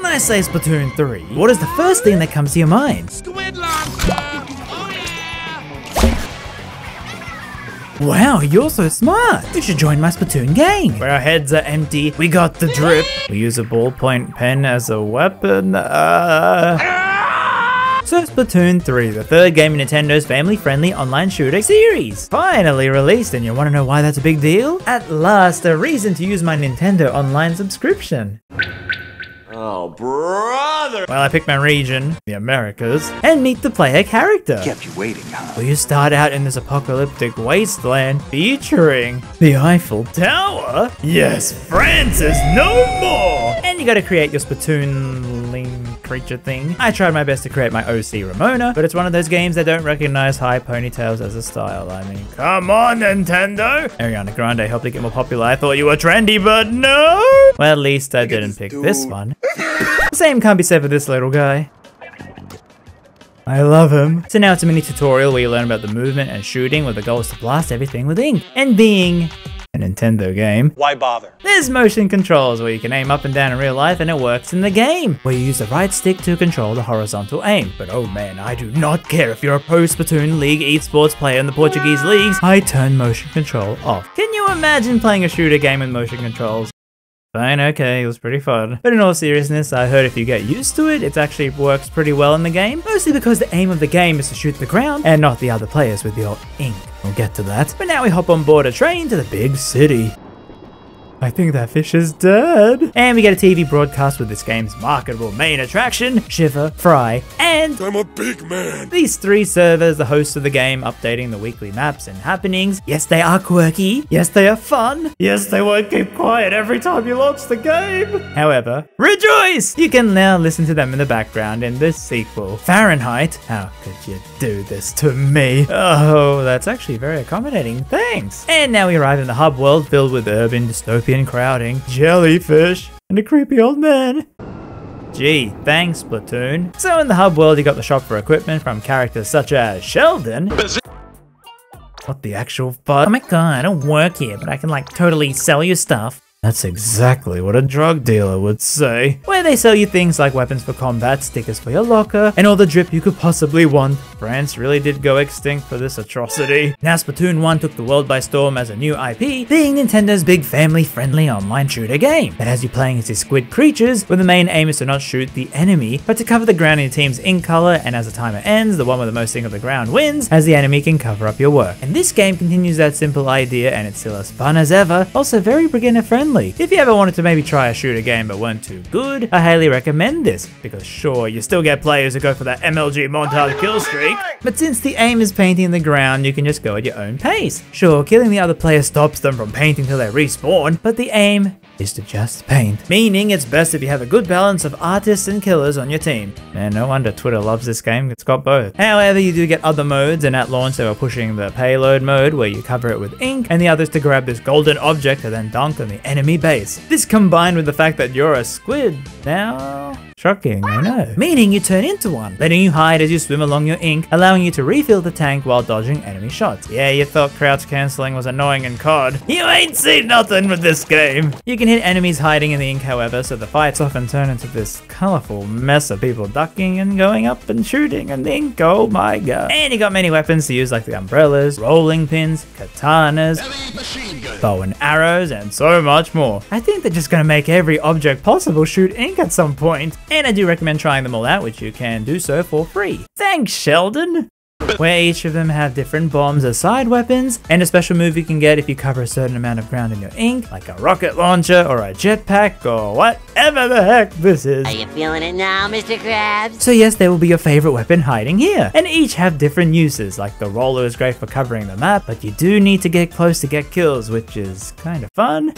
When I say Splatoon 3, what is the first thing that comes to your mind? Squid lobster! Oh yeah! Wow, you're so smart! You should join my Splatoon gang! Where our heads are empty, we got the drip. We use a ballpoint pen as a weapon. So Splatoon 3, the third game in Nintendo's family-friendly online shooter series. Finally released, and you want to know why that's a big deal? At last, a reason to use my Nintendo Online subscription. Oh, brother! Well, I picked my region, the Americas, and meet the player character. Kept you waiting, huh? Well, you start out in this apocalyptic wasteland featuring the Eiffel Tower. Yes, France is no more! And you gotta create your Splatoon-ling creature thing. I tried my best to create my OC Ramona, but it's one of those games that don't recognize high ponytails as a style. I mean, come on, Nintendo! Ariana Grande helped it get more popular. I thought you were trendy, but no! Well, at least I didn't pick this one. The same can't be said for this little guy. I love him. So now it's a mini tutorial where you learn about the movement and shooting, where the goal is to blast everything with ink. And being a Nintendo game, Why bother? there's motion controls where you can aim up and down in real life, and it works in the game, where you use the right stick to control the horizontal aim. But oh man, I do not care if you're a pro Splatoon League esports player in the Portuguese leagues, I turn motion control off. Can you imagine playing a shooter game with motion controls? Fine, okay, it was pretty fun. But in all seriousness, I heard if you get used to it, it actually works pretty well in the game. Mostly because the aim of the game is to shoot the ground and not the other players with your ink. We'll get to that. But now we hop on board a train to the big city. I think that fish is dead. And we get a TV broadcast with this game's marketable main attraction, Shiver, Fry, and I'm a big man. these three servers, the hosts of the game, updating the weekly maps and happenings. Yes, they are quirky. Yes, they are fun. Yes, they won't keep quiet every time you launch the game. However, rejoice! You can now listen to them in the background in this sequel. Fahrenheit. How could you do this to me? Oh, that's actually very accommodating. Thanks. And now we arrive in the hub world filled with urban dystopian crowding, jellyfish, and a creepy old man. Gee, thanks, Splatoon. So in the hub world, you got the shop for equipment from characters such as Sheldon. What the actual fuck? Oh my god, I don't work here, but I can like totally sell you stuff. That's exactly what a drug dealer would say. Where they sell you things like weapons for combat, stickers for your locker, and all the drip you could possibly want. France really did go extinct for this atrocity. Now Splatoon 1 took the world by storm as a new IP, being Nintendo's big family-friendly online shooter game that has you playing as these squid creatures, where the main aim is to not shoot the enemy, but to cover the ground in your team's ink color, and as the timer ends, the one with the most ink of the ground wins, as the enemy can cover up your work. And this game continues that simple idea, and it's still as fun as ever, also very beginner friendly. If you ever wanted to maybe try a shooter game but weren't too good, I highly recommend this, because sure, you still get players who go for that MLG montage kill streak, but since the aim is painting the ground, you can just go at your own pace. Sure, killing the other player stops them from painting till they respawn, but the aim is to just paint. Meaning it's best if you have a good balance of artists and killers on your team. And no wonder Twitter loves this game, it's got both. However, you do get other modes, and at launch they were pushing the payload mode where you cover it with ink, and the other is to grab this golden object to then dunk on the enemy base. This combined with the fact that you're a squid now... shocking, I know. Meaning you turn into one, letting you hide as you swim along your ink, allowing you to refill the tank while dodging enemy shots. Yeah, you thought crouch cancelling was annoying in COD. You ain't seen nothing with this game. You can hit enemies hiding in the ink, however, so the fights often turn into this colourful mess of people ducking and going up and shooting and ink, oh my god. And you got many weapons to use like the umbrellas, rolling pins, katanas, bow and arrows, and so much more. I think they're just gonna make every object possible shoot ink at some point. And I do recommend trying them all out, which you can do so for free. Thanks, Sheldon! Where each of them have different bombs as side weapons, and a special move you can get if you cover a certain amount of ground in your ink, like a rocket launcher or a jetpack or whatever the heck this is. Are you feeling it now, Mr. Krabs? So yes, there will be your favorite weapon hiding here, and each have different uses, like the roller is great for covering the map, but you do need to get close to get kills, which is kind of fun.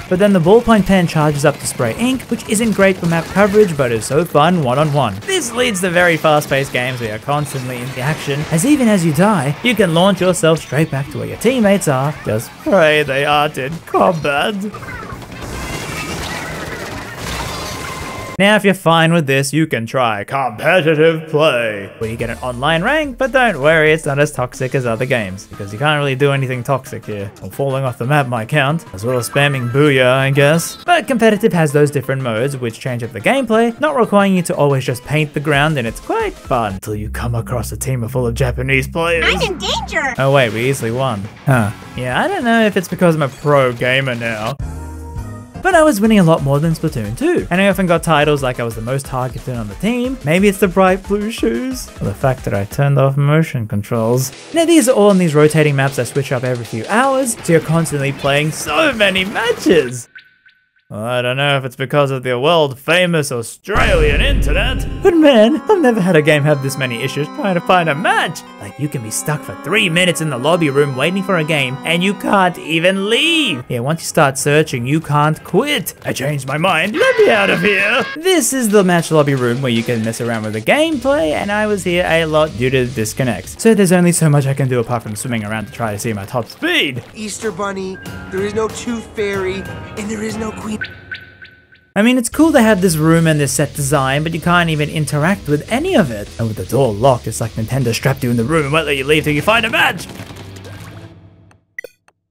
But then the ballpoint pen charges up to spray ink, which isn't great for map coverage, but is so fun one-on-one. This leads to very fast-paced games where you're constantly in the action, as even as you die, you can launch yourself straight back to where your teammates are. Just pray they aren't in combat. Now if you're fine with this, you can try competitive play, where you get an online rank, but don't worry, it's not as toxic as other games, because you can't really do anything toxic here. Well, falling off the map might count, as well as spamming booyah, I guess. But competitive has those different modes which change up the gameplay, not requiring you to always just paint the ground, and it's quite fun until you come across a team full of Japanese players. I'm in danger! Oh wait, we easily won. Huh. Yeah, I don't know if it's because I'm a pro gamer now, but I was winning a lot more than Splatoon 2, and I often got titles like I was the most targeted on the team. Maybe it's the bright blue shoes, or the fact that I turned off motion controls. Now these are all on these rotating maps that switch up every few hours, so you're constantly playing so many matches. Well, I don't know if it's because of the world famous Australian internet, but man, I've never had a game have this many issues trying to find a match. Like, you can be stuck for 3 minutes in the lobby room waiting for a game, and you can't even leave. Yeah, once you start searching, you can't quit. I changed my mind, let me out of here. This is the match lobby room where you can mess around with the gameplay, and I was here a lot due to disconnects. So there's only so much I can do apart from swimming around to try to see my top speed. Easter Bunny, there is no Tooth Fairy, and there is no Queen. I mean, it's cool to have this room and this set design, but you can't even interact with any of it. And with the door locked, it's like Nintendo strapped you in the room and won't let you leave till you find a match.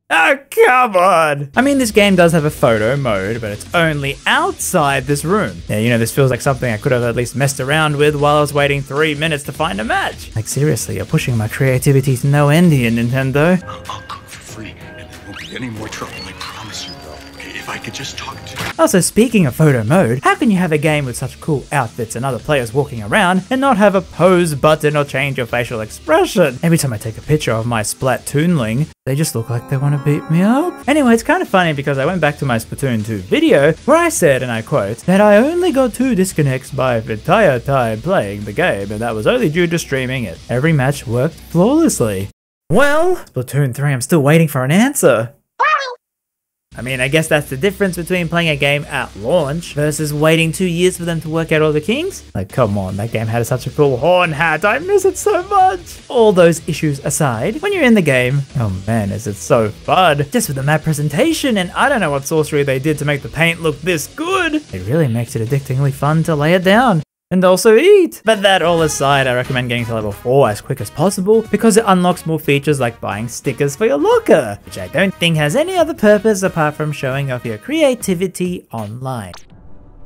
Oh, come on! I mean, this game does have a photo mode, but it's only outside this room. Yeah, you know, this feels like something I could have at least messed around with while I was waiting 3 minutes to find a match. Like, seriously, you're pushing my creativity to no end here, Nintendo. I'll cook for free, and there won't be any more trouble, I promise you, though. If I could just talk to you. Also, speaking of photo mode, how can you have a game with such cool outfits and other players walking around and not have a pose button or change your facial expression? Every time I take a picture of my Splatoonling, they just look like they want to beat me up. Anyway, it's kind of funny because I went back to my Splatoon 2 video where I said, and I quote, that I only got 2 disconnects by the entire time playing the game, and that was only due to streaming it. Every match worked flawlessly. Well, Splatoon 3, I'm still waiting for an answer. I mean, I guess that's the difference between playing a game at launch versus waiting 2 years for them to work out all the kinks. Like, come on, that game had such a cool horn hat, I miss it so much! All those issues aside, when you're in the game, oh man, is it so fun! Just with the map presentation, and I don't know what sorcery they did to make the paint look this good! It really makes it addictingly fun to lay it down. And also eat! But that all aside, I recommend getting to level 4 as quick as possible because it unlocks more features like buying stickers for your locker, which I don't think has any other purpose apart from showing off your creativity online.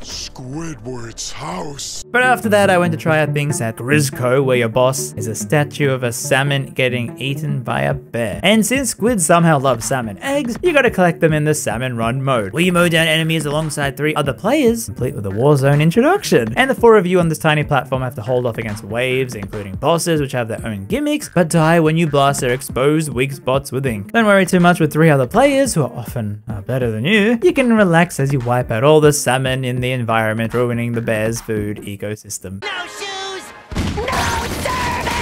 Squidward's house. But after that, I went to try out things at Grisco, where your boss is a statue of a salmon getting eaten by a bear. And since squids somehow love salmon eggs, you gotta collect them in the salmon run mode, where you mow down enemies alongside 3 other players, complete with a Warzone introduction. And the 4 of you on this tiny platform have to hold off against waves, including bosses which have their own gimmicks, but die when you blast their exposed weak spots with ink. Don't worry too much with 3 other players, who are often better than you. You can relax as you wipe out all the salmon in the environment, ruining the bear's food ecosystem. No shoes! No service!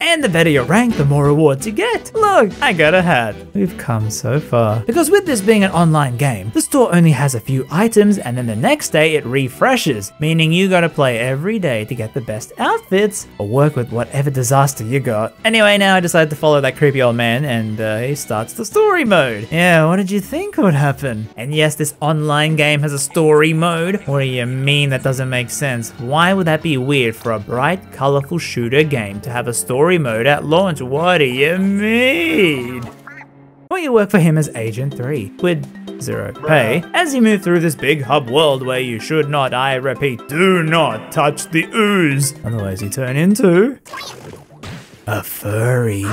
And the better your rank, the more rewards you get. Look, I got a hat. We've come so far. Because with this being an online game, the store only has a few items and then the next day it refreshes, meaning you gotta play every day to get the best outfits or work with whatever disaster you got. Anyway, now I decided to follow that creepy old man and he starts the story mode. Yeah, what did you think would happen? And yes, this online game has a story mode. What do you mean that doesn't make sense? Why would that be weird for a bright, colorful shooter game to have a story mode at launch? What do you mean? Well, you work for him as Agent 3 with 0 pay as you move through this big hub world where you should not, I repeat, do not touch the ooze, otherwise you turn into a furry.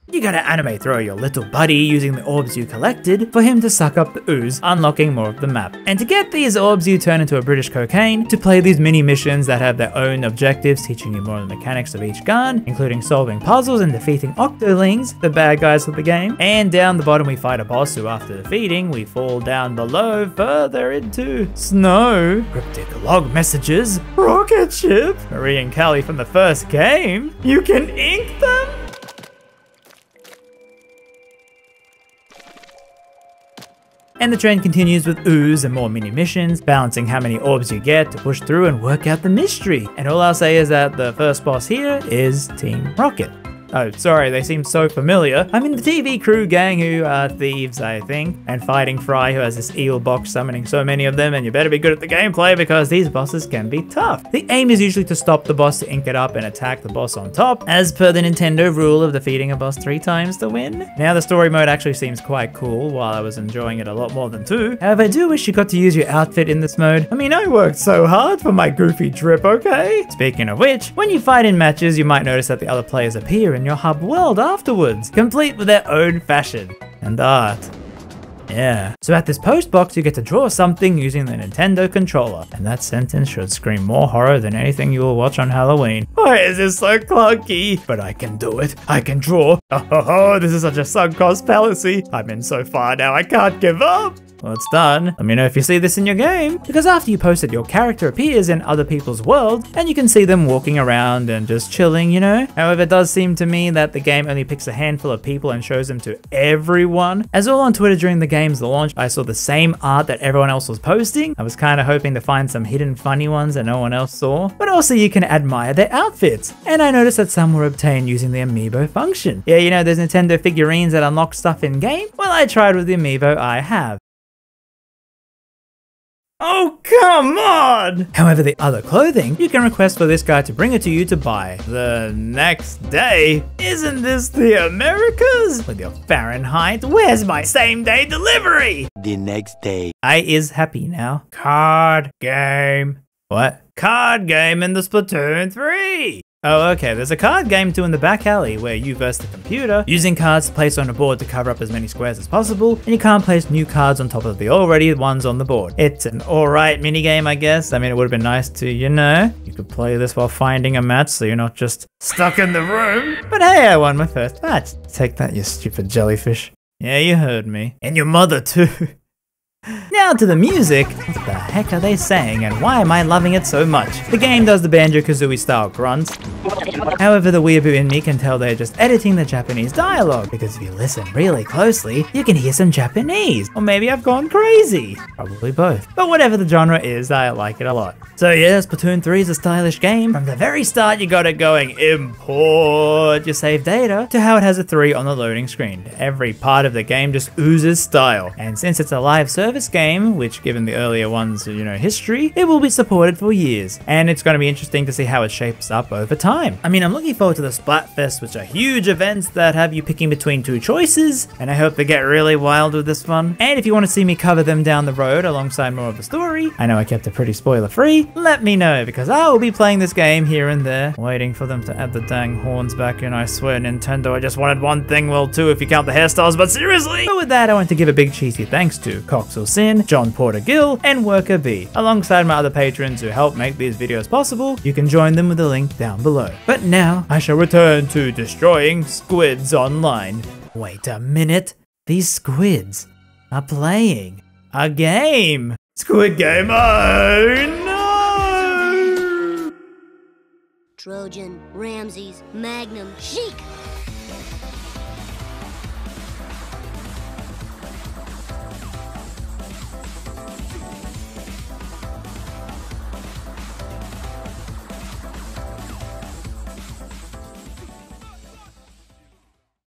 You gotta animate throw your little buddy using the orbs you collected for him to suck up the ooze, unlocking more of the map. And to get these orbs, you turn into a British cocaine to play these mini missions that have their own objectives, teaching you more of the mechanics of each gun, including solving puzzles and defeating octolings, the bad guys of the game. And down the bottom we fight a boss who, after defeating, we fall down below further into snow, cryptic log messages, rocket ship, Marie and Callie from the first game. You can ink them? And the trend continues with ooze and more mini missions, balancing how many orbs you get to push through and work out the mystery. And all I'll say is that the first boss here is Team Rocket. Oh, sorry, they seem so familiar. I'm in the TV crew gang who are thieves, I think, and fighting Fry, who has this eel box summoning so many of them, and you better be good at the gameplay because these bosses can be tough. The aim is usually to stop the boss to ink it up and attack the boss on top, as per the Nintendo rule of defeating a boss 3 times to win. Now, the story mode actually seems quite cool, while I was enjoying it a lot more than 2. However, I do wish you got to use your outfit in this mode. I mean, I worked so hard for my goofy trip, okay? Speaking of which, when you fight in matches, you might notice that the other players appear in your hub world afterwards, complete with their own fashion and art. Yeah. So at this post box, you get to draw something using the Nintendo controller. And that sentence should scream more horror than anything you will watch on Halloween. Why is this so clunky? But I can do it. I can draw. Oh, this is such a sunk cost fallacy. I'm in so far now, I can't give up. Well, it's done. Let me know if you see this in your game. Because after you post it, your character appears in other people's world, and you can see them walking around and just chilling, you know? However, it does seem to me that the game only picks a handful of people and shows them to everyone. As all on Twitter during the game's launch, I saw the same art that everyone else was posting. I was kind of hoping to find some hidden funny ones that no one else saw. But also you can admire their outfits. And I noticed that some were obtained using the amiibo function. Yeah, you know, there's Nintendo figurines that unlock stuff in game. Well, I tried with the amiibo I have. Oh, come on! However, the other clothing, you can request for this guy to bring it to you to buy the next day. Isn't this the Americas? With your Fahrenheit, where's my same day delivery? The next day. I is happy now. Card game. What? Card game in the Splatoon 3. Oh, okay, there's a card game too in the back alley where you verse the computer, using cards placed on a board to cover up as many squares as possible, and you can't place new cards on top of the already ones on the board. It's an alright minigame, I guess. I mean, it would have been nice to, you know, you could play this while finding a match so you're not just stuck in the room. But hey, I won my first match. Take that, you stupid jellyfish. Yeah, you heard me. And your mother too. Now to the music. What the heck are they saying and why am I loving it so much? The game does the Banjo-Kazooie style grunts. However, the weeaboo in me can tell they're just editing the Japanese dialogue, because if you listen really closely, you can hear some Japanese. Or maybe I've gone crazy. Probably both. But whatever the genre is, I like it a lot. So yeah, Splatoon 3 is a stylish game. From the very start, you got it going import your save data to how it has a 3 on the loading screen. Every part of the game just oozes style. And since it's a live service game, which given the earlier ones, you know, history, it will be supported for years. And it's going to be interesting to see how it shapes up over time. I mean, I'm looking forward to the Splatfest, which are huge events that have you picking between 2 choices, and I hope they get really wild with this one. And if you want to see me cover them down the road alongside more of the story, I know I kept it pretty spoiler free, let me know, because I will be playing this game here and there, waiting for them to add the dang horns back in. I swear, Nintendo, I just wanted one thing, well, 2 if you count the hairstyles, but seriously! But with that, I want to give a big cheesy thanks to Coxel Sin, John Porter Gill, and Worker B, alongside my other patrons who help make these videos possible. You can join them with the link down below. But now, I shall return to destroying squids online. Wait a minute, these squids are playing a game. Squid Game, oh no! Trojan, RamZaes, Magnum, Chic.